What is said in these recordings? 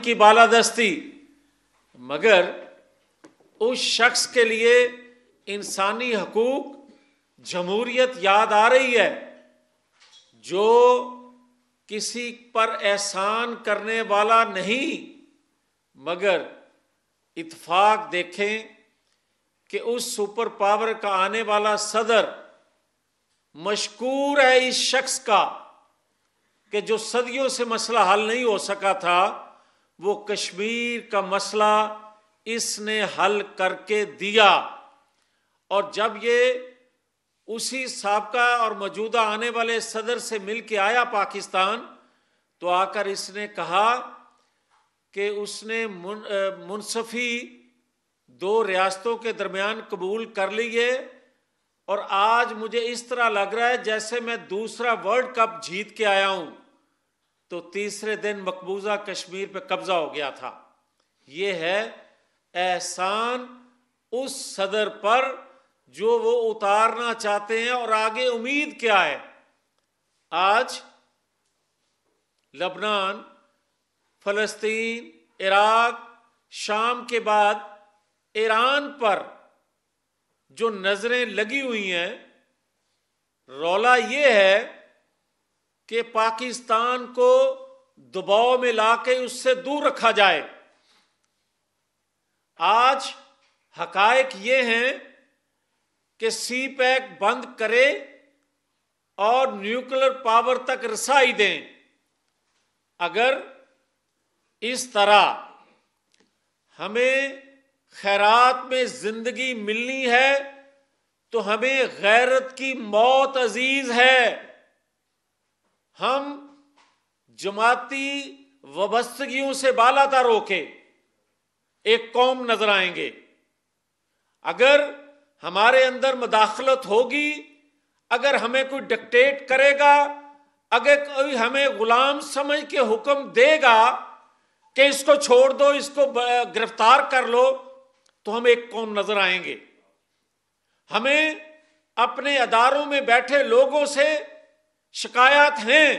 کی بالادستی، مگر اس شخص کے لیے انسانی حقوق، جمہوریت یاد آ رہی ہے جو کسی پر احسان کرنے والا نہیں، مگر اتفاق دیکھیں کہ اس سپر پاور کا آنے والا صدر مشکور ہے اس شخص کا کہ جو صدیوں سے مسئلہ حل نہیں ہو سکا تھا، وہ کشمیر کا مسئلہ اس نے حل کر کے دیا۔ اور جب یہ اسی سابقہ اور موجودہ آنے والے صدر سے مل کے آیا پاکستان، تو آ کر اس نے کہا کہ اس نے منصفی دو ریاستوں کے درمیان قبول کر لیے، اور آج مجھے اس طرح لگ رہا ہے جیسے میں دوسرا ورلڈ کپ جیت کے آیا ہوں۔ تو تیسرے دن مقبوضہ کشمیر پہ قبضہ ہو گیا تھا۔ یہ ہے احسان اس صدر پر جو وہ اتارنا چاہتے ہیں، اور آگے امید کیا ہے؟ آج لبنان، فلسطین، عراق، شام کے بعد ایران پر جو نظریں لگی ہوئی ہیں، رولا یہ ہے کہ پاکستان کو دباؤ میں لا کے اس سے دور رکھا جائے۔ آج حقائق یہ ہیں کہ سی پیک بند کرے اور نیوکلر پاور تک رسائی دیں۔ اگر اس طرح ہمیں خیرات میں زندگی ملنی ہے تو ہمیں غیرت کی موت عزیز ہے۔ ہم جماعتی وابستگیوں سے بالاتر ہو کے ایک قوم نظر آئیں گے۔ اگر ہمارے اندر مداخلت ہوگی، اگر ہمیں کوئی ڈکٹیٹ کرے گا، اگر کوئی ہمیں غلام سمجھ کے حکم دے گا کہ اس کو چھوڑ دو، اس کو گرفتار کر لو، تو ہم ایک قوم نظر آئیں گے۔ ہمیں اپنے اداروں میں بیٹھے لوگوں سے شکایات ہیں،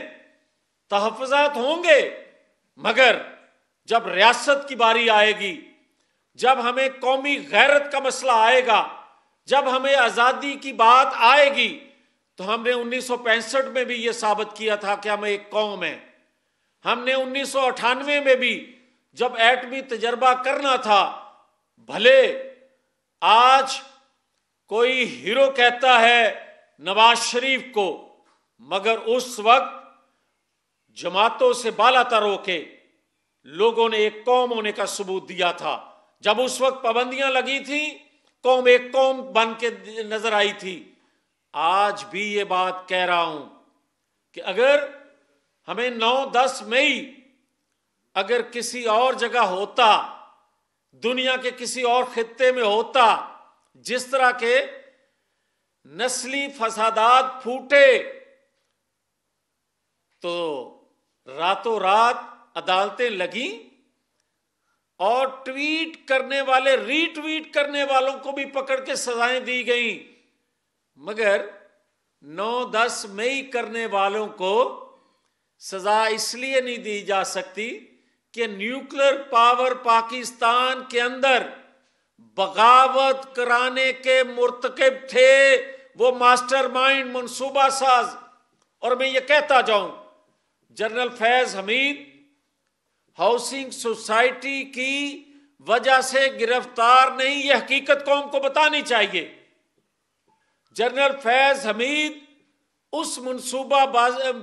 تحفظات ہوں گے، مگر جب ریاست کی باری آئے گی، جب ہمیں قومی غیرت کا مسئلہ آئے گا، جب ہمیں آزادی کی بات آئے گی، تو ہم نے 1965 میں بھی یہ ثابت کیا تھا کہ ہم ایک قوم ہیں۔ ہم نے 1998 میں بھی جب ایٹمی تجربہ کرنا تھا، بھلے آج کوئی ہیرو کہتا ہے نواز شریف کو، مگر اس وقت جماعتوں سے بالاتر ہو کے لوگوں نے ایک قوم ہونے کا ثبوت دیا تھا۔ جب اس وقت پابندیاں لگی تھیں، قوم ایک قوم بن کے نظر آئی تھی۔ آج بھی یہ بات کہہ رہا ہوں کہ اگر ہمیں 9-10 مئی اگر کسی اور جگہ ہوتا، دنیا کے کسی اور خطے میں ہوتا، جس طرح کے نسلی فسادات پھوٹے، تو راتوں رات عدالتیں لگیں اور ٹویٹ کرنے والے، ری ٹویٹ کرنے والوں کو بھی پکڑ کے سزائیں دی گئیں، مگر 9-10 مئی کرنے والوں کو سزا اس لیے نہیں دی جا سکتی کہ نیوکلر پاور پاکستان کے اندر بغاوت کرانے کے مرتکب تھے، وہ ماسٹر مائنڈ، منصوبہ ساز۔ اور میں یہ کہتا جاؤں، جنرل فیض حمید ہاؤسنگ سوسائٹی کی وجہ سے گرفتار نہیں، یہ حقیقت قوم کو بتانی چاہیے۔ جنرل فیض حمید اس منصوبہ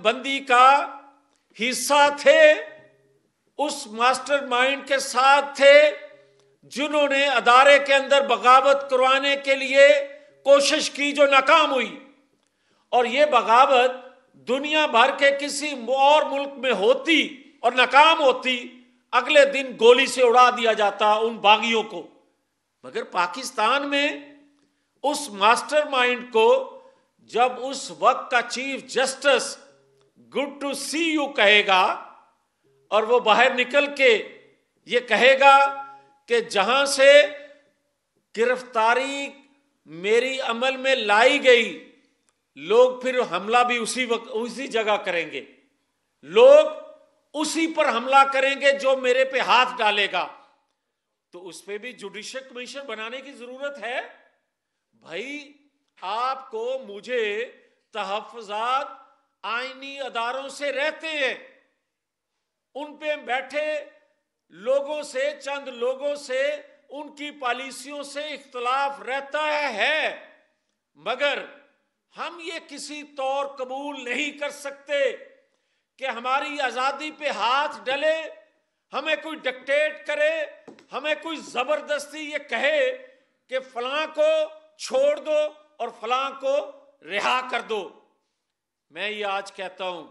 بندی کا حصہ تھے، اس ماسٹر مائنڈ کے ساتھ تھے جنہوں نے ادارے کے اندر بغاوت کروانے کے لیے کوشش کی، جو ناکام ہوئی۔ اور یہ بغاوت دنیا بھر کے کسی اور ملک میں ہوتی اور ناکام ہوتی، اگلے دن گولی سے اڑا دیا جاتا ان باغیوں کو، مگر پاکستان میں اس ماسٹر مائنڈ کو جب اس وقت کا chief justice good to see you کہے گا، اور وہ باہر نکل کے یہ کہے گا کہ جہاں سے گرفتاری میری عمل میں لائی گئی، لوگ پھر حملہ بھی اسی جگہ کریں گے، لوگ اسی پر حملہ کریں گے جو میرے پہ ہاتھ ڈالے گا. تو اس پہ بھی جوڈیشل کمیشن بنانے کی ضرورت ہے. بھائی آپ کو مجھے تحفظات آئینی اداروں سے رہتے ہیں, ان پہ بیٹھے لوگوں سے, چند لوگوں سے, ان کی پالیسیوں سے اختلاف رہتا ہے, مگر ہم یہ کسی طور قبول نہیں کر سکتے کہ ہماری آزادی پہ ہاتھ ڈلے, ہمیں کوئی ڈکٹیٹ کرے, ہمیں کوئی زبردستی یہ کہے کہ فلاں کو چھوڑ دو اور فلاں کو رہا کر دو. میں یہ آج کہتا ہوں,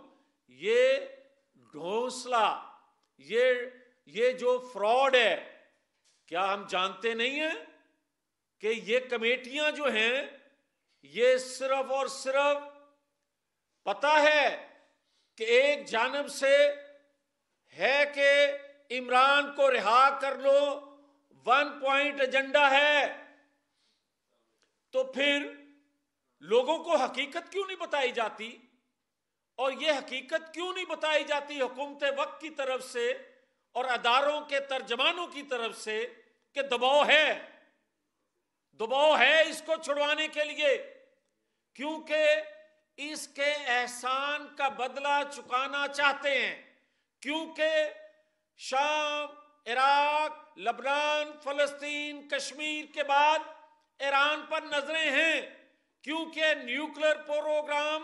یہ ڈھونسلا, یہ جو فراڈ ہے, کیا ہم جانتے نہیں ہیں کہ یہ کمیٹیاں جو ہیں یہ صرف اور صرف پتہ ہے کہ ایک جانب سے ہے کہ عمران کو رہا کر لو, 1 پوائنٹ ایجنڈا ہے, تو پھر لوگوں کو حقیقت کیوں نہیں بتائی جاتی؟ اور یہ حقیقت کیوں نہیں بتائی جاتی حکومت وقت کی طرف سے اور اداروں کے ترجمانوں کی طرف سے کہ دباؤ ہے اس کو چھڑوانے کے لیے, کیونکہ اس کے احسان کا بدلہ چکانا چاہتے ہیں, کیونکہ شام, عراق, لبنان, فلسطین, کشمیر کے بعد ایران پر نظریں ہیں, کیونکہ نیوکلیر پروگرام,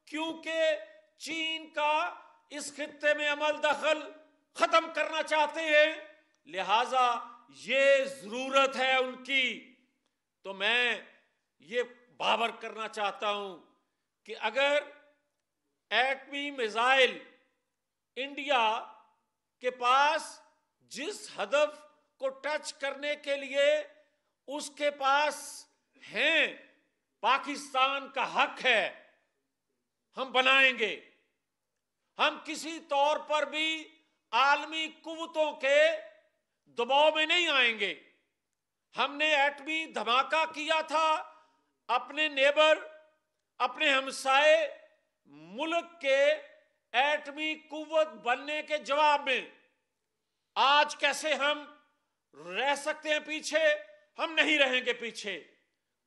کیونکہ چین کا اس خطے میں عمل دخل ختم کرنا چاہتے ہیں, لہذا یہ ضرورت ہے ان کی. تو میں یہ باور کرنا چاہتا ہوں کہ اگر ایٹمی میزائل انڈیا کے پاس جس ہدف کو ٹچ کرنے کے لیے اس کے پاس ہیں, پاکستان کا حق ہے, ہم بنائیں گے. ہم کسی طور پر بھی عالمی قوتوں کے دباؤ میں نہیں آئیں گے. ہم نے ایٹمی دھماکہ کیا تھا اپنے نیبر, اپنے ہمسائے ملک کے ایٹمی قوت بننے کے جواب میں. آج کیسے ہم رہ سکتے ہیں پیچھے؟ ہم نہیں رہیں گے پیچھے.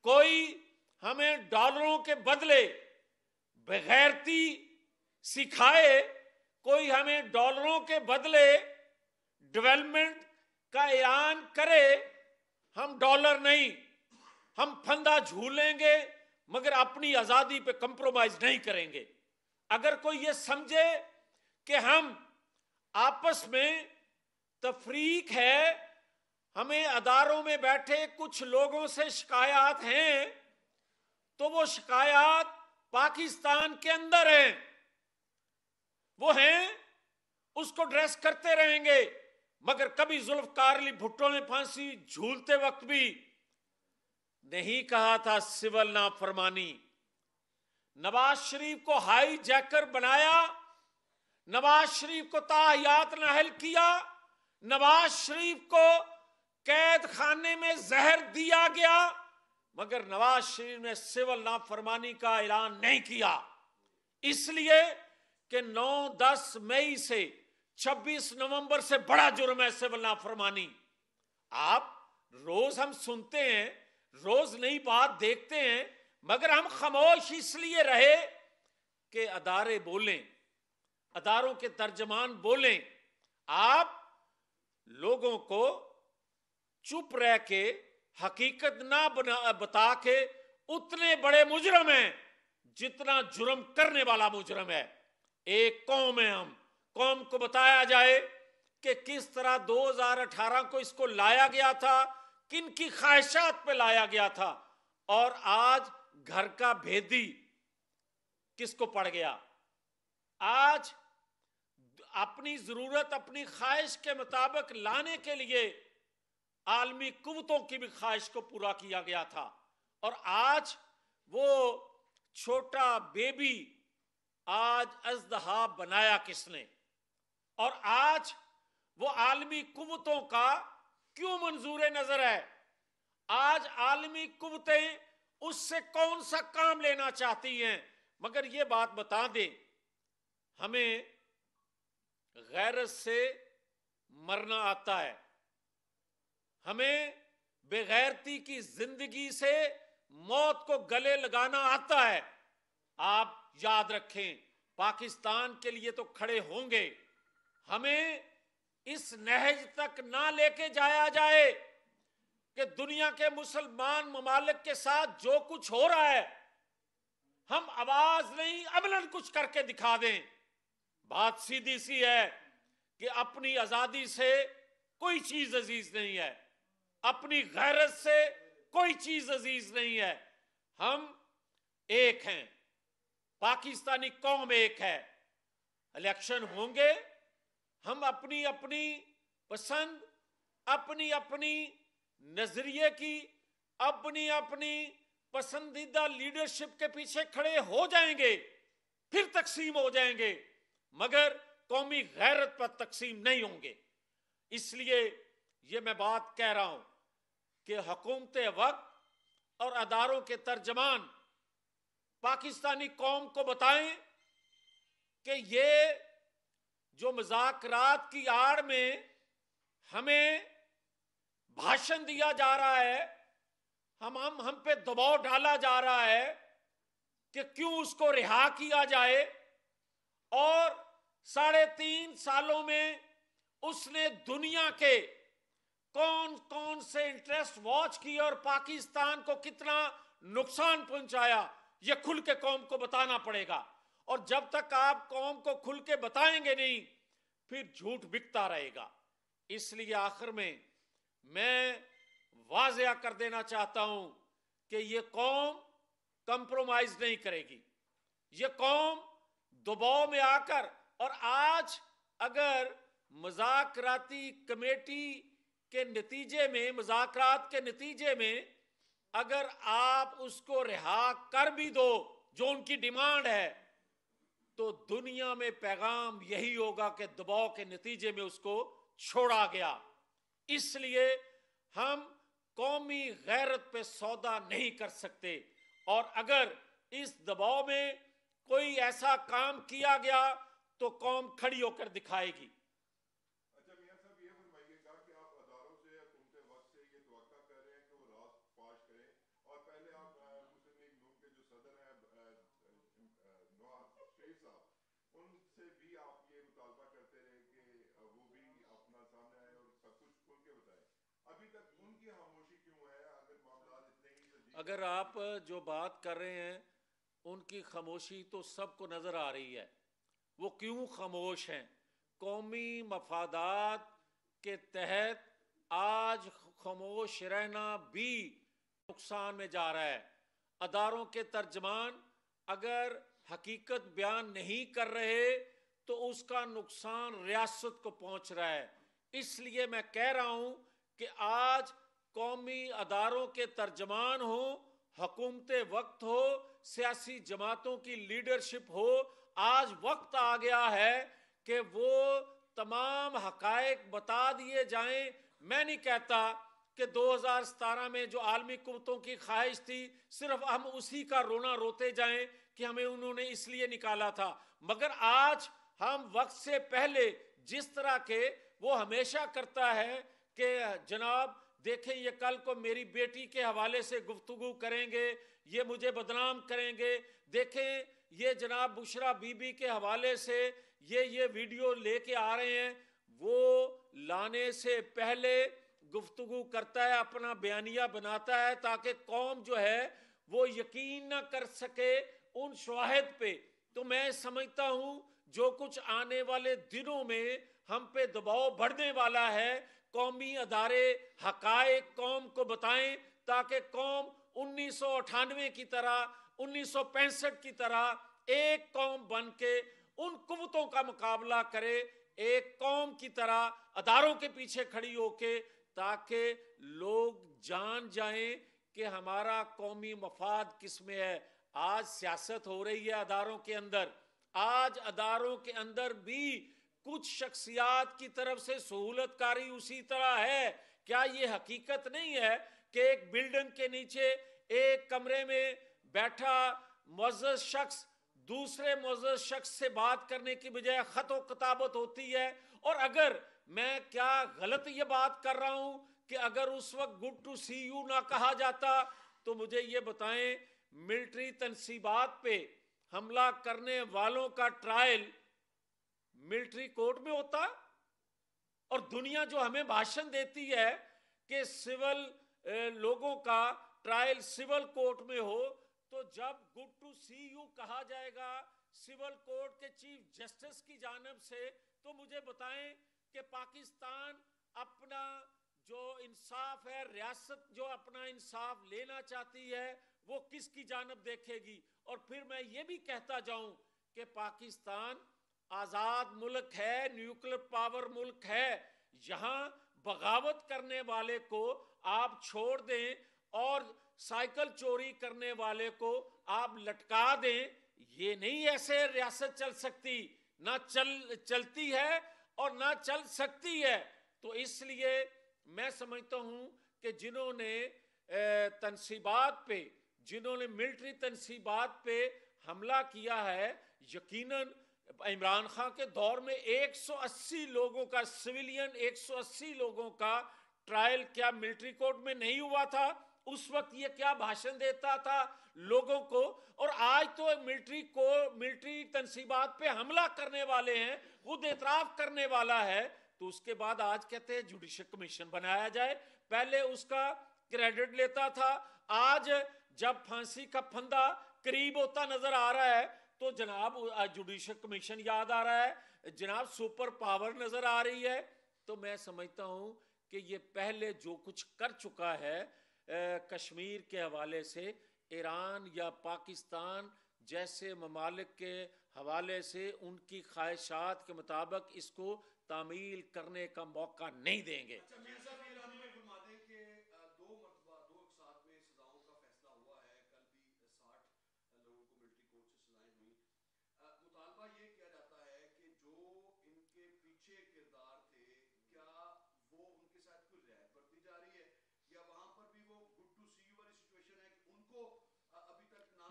کوئی ہمیں ڈالروں کے بدلے بغیرتی سکھائے, کوئی ہمیں ڈالروں کے بدلے ڈیولپمنٹ کا اعلان کرے, ہم ڈالر نہیں, ہم پھندا جھولیں گے مگر اپنی آزادی پہ کمپرومائز نہیں کریں گے. اگر کوئی یہ سمجھے کہ ہم آپس میں تفریق ہے, ہمیں اداروں میں بیٹھے کچھ لوگوں سے شکایات ہیں, تو وہ شکایات پاکستان کے اندر ہیں, وہ ہیں, اس کو ڈریس کرتے رہیں گے. مگر کبھی ذوالفقار علی بھٹو نے پھانسی جھولتے وقت بھی نہیں کہا تھا سول نافرمانی. نواز شریف کو ہائی جیکر بنایا, نواز شریف کو تاحیات نااہل کیا, نواز شریف کو قید خانے میں زہر دیا گیا, مگر نواز شریف نے سول نافرمانی کا اعلان نہیں کیا. اس لیے کہ 9-10 مئی سے 26 نومبر سے بڑا جرم ہے سول نافرمانی. آپ روز ہم سنتے ہیں, روز نئی بات دیکھتے ہیں, مگر ہم خاموش اس لیے رہے کہ ادارے بولیں, اداروں کے ترجمان بولیں. آپ لوگوں کو چپ رہ کے حقیقت نہ بتا کے اتنے بڑے مجرم ہیں جتنا جرم کرنے والا مجرم ہے. ایک قوم ہے, ہم قوم کو بتایا جائے کہ کس طرح 2018 کو اس کو لایا گیا تھا, کن کی خواہشات پہ لایا گیا تھا, اور آج گھر کا بھیدی کس کو پڑ گیا. آج اپنی ضرورت اپنی خواہش کے مطابق لانے کے لیے عالمی قوتوں کی بھی خواہش کو پورا کیا گیا تھا, اور آج وہ چھوٹا بیبی آج اژدہا بنایا کس نے؟ اور آج وہ عالمی قوتوں کا کیوں منظور نظر ہے؟ آج عالمی قوتیں اس سے کون سا کام لینا چاہتی ہیں؟ مگر یہ بات بتا دیں, ہمیں غیرت سے مرنا آتا ہے، ہمیں بغیرتی کی زندگی سے موت کو گلے لگانا آتا ہے۔ آپ یاد رکھیں، پاکستان کے لیے تو کھڑے ہوں گے، ہمیں اس نہج تک نہ لے کے جایا جائے کہ دنیا کے مسلمان ممالک کے ساتھ جو کچھ ہو رہا ہے ہم آواز نہیں عملاً کچھ کر کے دکھا دیں۔ بات سیدھی سی ہے کہ اپنی آزادی سے کوئی چیز عزیز نہیں ہے، اپنی غیرت سے کوئی چیز عزیز نہیں ہے۔ ہم ایک ہیں، پاکستانی قوم ایک ہے۔ الیکشن ہوں گے، ہم اپنی اپنی پسند، اپنی اپنی نظریے کی، اپنی اپنی پسندیدہ لیڈرشپ کے پیچھے کھڑے ہو جائیں گے، پھر تقسیم ہو جائیں گے، مگر قومی غیرت پر تقسیم نہیں ہوں گے۔ اس لیے یہ میں بات کہہ رہا ہوں کہ حکومت وقت اور اداروں کے ترجمان پاکستانی قوم کو بتائیں کہ یہ جو مذاکرات کی آڑ میں ہمیں بھاشن دیا جا رہا ہے، ہم پہ دباؤ ڈالا جا رہا ہے کہ کیوں اس کو رہا کیا جائے، اور 3.5 سالوں میں اس نے دنیا کے کون کون سے انٹرسٹ واچ کیے اور پاکستان کو کتنا نقصان پہنچایا، یہ کھل کے قوم کو بتانا پڑے گا۔ اور جب تک آپ قوم کو کھل کے بتائیں گے نہیں، پھر جھوٹ بکتا رہے گا۔ اس لیے آخر میں واضح کر دینا چاہتا ہوں کہ یہ قوم کمپرومائز نہیں کرے گی۔ یہ قوم دباؤ میں آ کر، اور آج اگر مذاکراتی کمیٹی کے نتیجے میں، مذاکرات کے نتیجے میں اگر آپ اس کو رہا کر بھی دو جو ان کی ڈیمانڈ ہے، تو دنیا میں پیغام یہی ہوگا کہ دباؤ کے نتیجے میں اس کو چھوڑا گیا۔ اس لیے ہم قومی غیرت پہ سودا نہیں کر سکتے، اور اگر اس دباؤ میں کوئی ایسا کام کیا گیا تو قوم کھڑی ہو کر دکھائے گی۔ اچھا میاں صاحب، یہ فرمائیے گا کہ آپ اداروں سے، حکومت وقت سے یہ توقع کر رہے ہیں کہ وہ راز فاش کریں، اور پہلے آپ مسلم لیگ نون کے جو صدر ہیں نواز شریف صاحب، ان سے بھی آپ یہ مطالبہ کرتے رہے کہ وہ بھی اپنا سامنے آئے اور سب کچھ کھل کے بتائیں، ابھی تک ان کی خاموشی کیوں ہے اگر معاملات اتنے ہی سنجیدہ؟ اگر آپ جو بات کر رہے ہیں ان کی خاموشی تو سب کو نظر آ رہی ہے، وہ کیوں خاموش ہیں؟ قومی مفادات کے تحت آج خاموش رہنا بھی نقصان میں جا رہا ہے۔ اداروں کے ترجمان اگر حقیقت بیان نہیں کر رہے تو اس کا نقصان ریاست کو پہنچ رہا ہے۔ اس لیے میں کہہ رہا ہوں کہ آج قومی اداروں کے ترجمان ہوں، حکومت وقت ہو، سیاسی جماعتوں کی لیڈرشپ ہو، آج وقت آ گیا ہے کہ وہ تمام حقائق بتا دیے جائیں۔ میں نہیں کہتا کہ 2017 میں جو عالمی قوتوں کی خواہش تھی صرف ہم اسی کا رونا روتے جائیں کہ ہمیں انہوں نے اس لیے نکالا تھا، مگر آج ہم وقت سے پہلے جس طرح کے وہ ہمیشہ کرتا ہے کہ جناب دیکھیں یہ کل کو میری بیٹی کے حوالے سے گفتگو کریں گے، یہ مجھے بدنام کریں گے، دیکھیں یہ جناب بشرا بی بی کے حوالے سے یہ ویڈیو لے کے آ رہے ہیں، وہ لانے سے پہلے گفتگو کرتا ہے، اپنا بیانیہ بناتا ہے تاکہ قوم جو ہے وہ یقین نہ کر سکے ان شواہد پہ۔ تو میں سمجھتا ہوں جو کچھ آنے والے دنوں میں ہم پہ دباؤ بڑھنے والا ہے، قومی ادارے حقائق قوم کو بتائیں تاکہ قوم 1998 کی طرح، 1965 کی طرح ایک قوم بن کے ان قوتوں کا مقابلہ کرے، ایک قوم کی طرح اداروں کے پیچھے کھڑی ہو کے، تاکہ لوگ جان جائیں کہ ہمارا قومی مفاد کس میں ہے۔ آج سیاست ہو رہی ہے اداروں کے اندر، آج اداروں کے اندر بھی کچھ شخصیات کی طرف سے سہولت کاری اسی طرح ہے۔ کیا یہ حقیقت نہیں ہے کہ ایک بلڈنگ کے نیچے ایک کمرے میں بیٹھا معزز شخص دوسرے معزز شخص سے بات کرنے کی بجائے خط و کتابت ہوتی ہے. اور اگر میں کیا غلط یہ بات کر رہا ہوں کہ اگر اس وقت گڈ ٹو سی یو نہ کہا جاتا تو مجھے یہ بتائیں ملٹری تنصیبات پہ حملہ کرنے والوں کا ٹرائل ملٹری کورٹ میں ہوتا؟ اور دنیا جو ہمیں بھاشن دیتی ہے کہ سول لوگوں کا ٹرائل سول کورٹ میں ہو، تو جب گڈ ٹو سی یو کہا جائے گا سول کورٹ کے چیف جسٹس کی جانب سے، تو مجھے بتائیں کہ پاکستان اپنا جو انصاف ہے، ریاست جو اپنا انصاف لینا چاہتی ہے، وہ کس کی جانب دیکھے گی؟ اور پھر میں یہ بھی کہتا جاؤں کہ پاکستان آزاد ملک ہے، نیوکلیر پاور ملک ہے. یہاں بغاوت کرنے والے کو آپ چھوڑ دیں اور سائیکل چوری کرنے والے کو آپ لٹکا دیں. یہ نہیں ایسے ریاست چل سکتی، نہ چلتی ہے اور نہ چل سکتی ہے. تو اس لیے میں سمجھتا ہوں کہ جنہوں نے تنصیبات پہ، جنہوں نے ملٹری تنصیبات پہ حملہ کیا ہے، یقیناً عمران خان کے دور میں 180 لوگوں کا سویلین 180 لوگوں کا ٹرائل کیا ملٹری کورٹ میں نہیں ہوا تھا؟ اس وقت یہ کیا بھاشن دیتا تھا لوگوں کو؟ اور آج تو ملٹری تنصیبات پہ حملہ کرنے والے ہیں، خود اعتراف کرنے والا ہے، تو اس کے بعد آج کہتے ہیں جوڈیشل کمیشن بنایا جائے. پہلے اس کا کریڈٹ لیتا تھا، آج جب پھانسی کا پھندا قریب ہوتا نظر آ رہا ہے تو جناب جوڈیشل کمیشن یاد آ رہا ہے، جناب سپر پاور نظر آ رہی ہے. تو میں سمجھتا ہوں کہ یہ پہلے جو کچھ کر چکا ہے کشمیر کے حوالے سے، ایران یا پاکستان جیسے ممالک کے حوالے سے ان کی خواہشات کے مطابق اس کو تعمیل کرنے کا موقع نہیں دیں گے.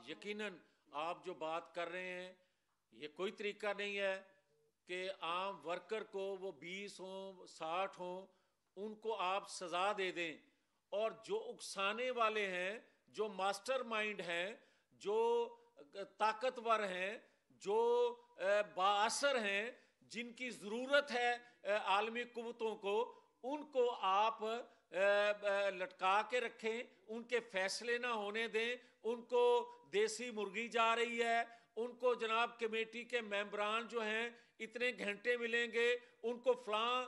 یقیناً آپ جو بات کر رہے ہیں یہ کوئی طریقہ نہیں ہے کہ عام ورکر کو وہ 20 ہوں 60 ہوں ان کو آپ سزا دے دیں، اور جو اکسانے والے ہیں، جو ماسٹر مائنڈ ہیں، جو طاقتور ہیں، جو بااثر ہیں، جن کی ضرورت ہے عالمی قوتوں کو، ان کو آپ لٹکا کے رکھیں، ان کے فیصلے نہ ہونے دیں. ان کو دیسی مرغی جا رہی ہے، ان کو جناب کمیٹی کے ممبران جو ہیں اتنے گھنٹے ملیں گے، ان کو فلاں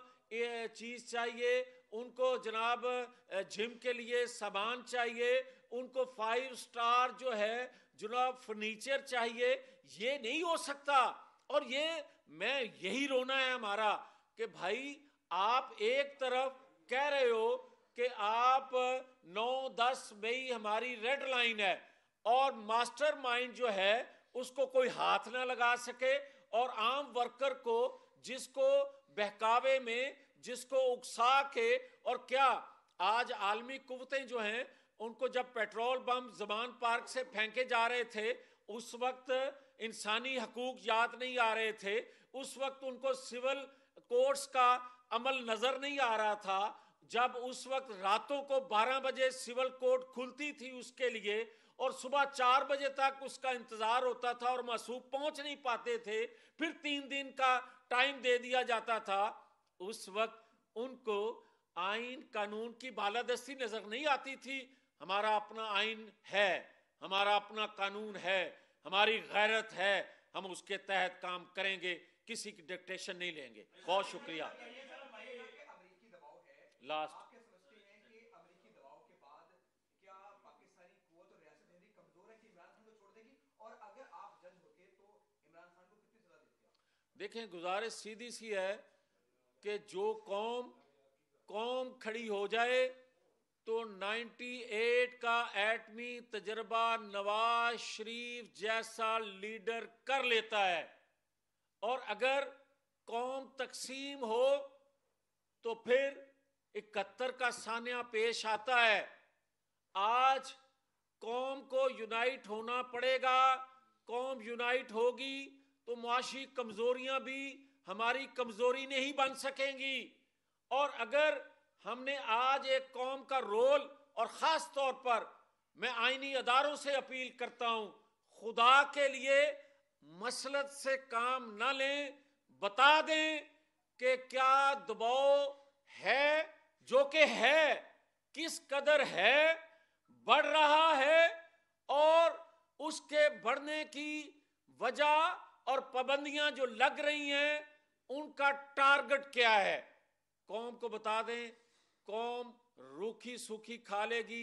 چیز چاہیے، ان کو جناب جم کے لیے سامان چاہیے، ان کو 5 سٹار جو ہے جناب فرنیچر چاہیے. یہ نہیں ہو سکتا. اور یہ میں یہی رونا ہے ہمارا کہ بھائی آپ ایک طرف کہہ رہے ہو کہ آپ 9-10 مئی ہماری ریڈ لائن ہے، اور ماسٹر مائنڈ جو ہے اس کو کوئی ہاتھ نہ لگا سکے، اور عام ورکر کو جس کو بہکاوے میں، جس کو اکسا کے، اور کیا آج عالمی قوتیں جو ہیں ان کو جب پیٹرول بم زمان پارک سے پھینکے جا رہے تھے اس وقت انسانی حقوق یاد نہیں آ رہے تھے، اس وقت ان کو سول کورٹس کا عمل نظر نہیں آ رہا تھا. جب اس وقت راتوں کو 12 بجے سول کورٹ کھلتی تھی اس کے لیے، اور صبح 4 بجے تک اس کا انتظار ہوتا تھا اور معصوم پہنچ نہیں پاتے تھے، پھر 3 دن کا ٹائم دے دیا جاتا تھا، اس وقت ان کو آئین قانون کی بالادستی نظر نہیں آتی تھی. ہمارا اپنا آئین ہے، ہمارا اپنا قانون ہے، ہماری غیرت ہے، ہم اس کے تحت کام کریں گے، کسی کی ڈکٹیشن نہیں لیں گے. بہت شکریہ. لاسٹ دیکھیں گزارش سیدھی سی ہے کہ جو قوم کھڑی ہو جائے تو 98 کا ایٹمی تجربہ نواز شریف جیسا لیڈر کر لیتا ہے، اور اگر قوم تقسیم ہو تو پھر 71 کا سانحہ پیش آتا ہے. آج قوم کو یونائٹ ہونا پڑے گا. قوم یونائٹ ہوگی تو معاشی کمزوریاں بھی ہماری کمزوری نہیں بن سکیں گی. اور اگر ہم نے آج ایک قوم کا رول، اور خاص طور پر میں آئینی اداروں سے اپیل کرتا ہوں، خدا کے لیے مسلط سے کام نہ لیں، بتا دیں کہ کیا دباؤ ہے، جو کہ ہے، کس قدر ہے، بڑھ رہا ہے، اور اس کے بڑھنے کی وجہ اور پابندیاں جو لگ رہی ہیں ان کا ٹارگٹ کیا ہے. قوم کو بتا دیں. قوم روکھی سوکھی کھا لے گی.